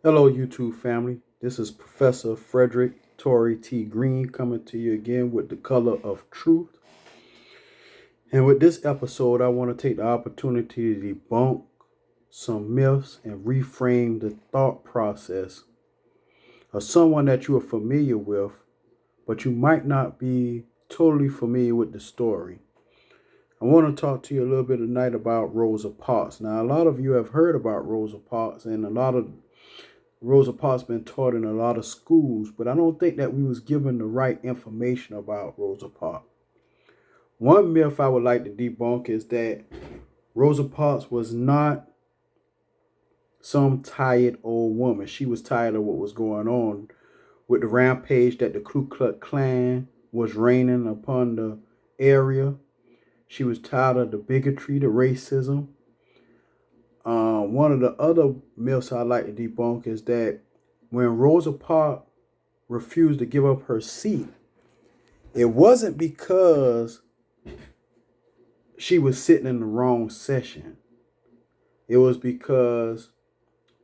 Hello, YouTube family. This is Professor Frederick Torrey T. Green coming to you again with the color of truth. And with this episode, I want to take the opportunity to debunk some myths and reframe the thought process of someone that you are familiar with, but you might not be totally familiar with the story. I want to talk to you a little bit tonight about Rosa Parks. Now, a lot of you have heard about Rosa Parks, and Rosa Parks been taught in a lot of schools, but I don't think that we was given the right information about Rosa Parks. One myth I would like to debunk is that Rosa Parks was not some tired old woman. She was tired of what was going on with the rampage that the Ku Klux Klan was reigning upon the area. She was tired of the bigotry, the racism. One of the other myths I like to debunk is that when Rosa Parks refused to give up her seat, it wasn't because she was sitting in the wrong session. It was because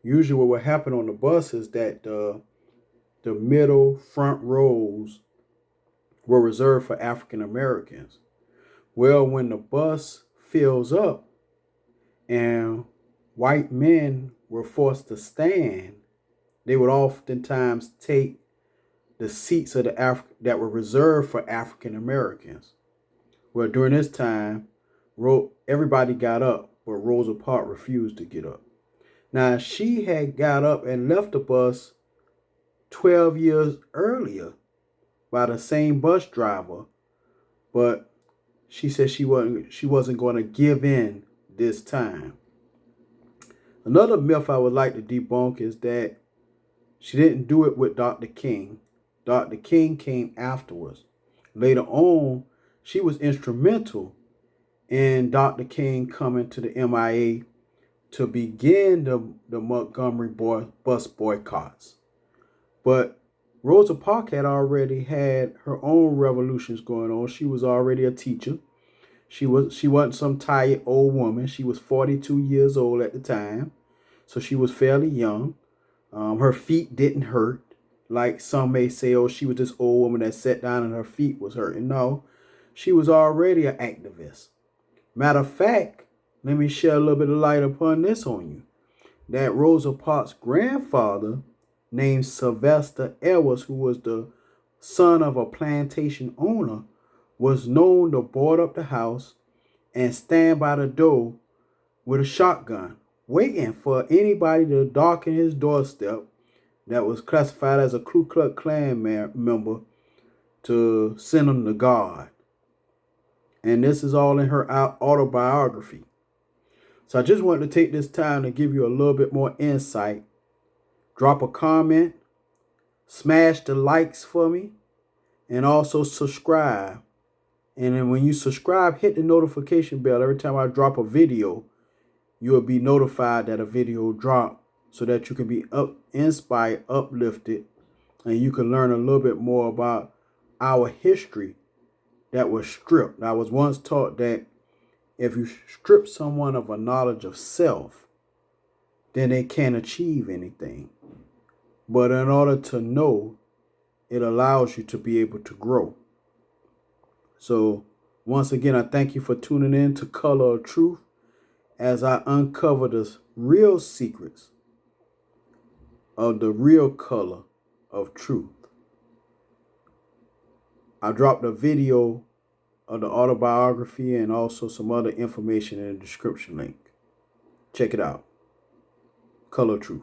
usually what would happen on the bus is that the middle front rows were reserved for African Americans. Well, when the bus fills up and white men were forced to stand, they would oftentimes take the seats of that were reserved for African Americans. Well, during this time, everybody got up, but Rosa Parks refused to get up. Now, she had got up and left the bus 12 years earlier by the same bus driver, but she said she wasn't going to give in this time. Another myth I would like to debunk is that she didn't do it with Dr. King. Dr. King came afterwards. Later on, she was instrumental in Dr. King coming to the MIA to begin the Montgomery bus boycotts. But Rosa Parks had already had her own revolutions going on. She was already a teacher. She wasn't some tired old woman. She was 42 years old at the time, so she was fairly young. Her feet didn't hurt, like some may say, oh, she was this old woman that sat down and her feet was hurting. No, she was already an activist. Matter of fact, let me shed a little bit of light upon this on you. That Rosa Parks' grandfather, named Sylvester Edwards, who was the son of a plantation owner, was known to board up the house and stand by the door with a shotgun, waiting for anybody to darken his doorstep that was classified as a Ku Klux Klan member to send him to God. And this is all in her autobiography. So I just wanted to take this time to give you a little bit more insight. Drop a comment, smash the likes for me, and also subscribe. And then when you subscribe, hit the notification bell. Every time I drop a video, you will be notified that a video dropped so that you can be inspired, uplifted, and you can learn a little bit more about our history that was stripped. I was once taught that if you strip someone of a knowledge of self, then they can't achieve anything. But in order to know, it allows you to be able to grow. So once again, I thank you for tuning in to Color of Truth as I uncover the real secrets of the real color of truth. I dropped a video of the autobiography and also some other information in the description link. Check it out. Color of Truth.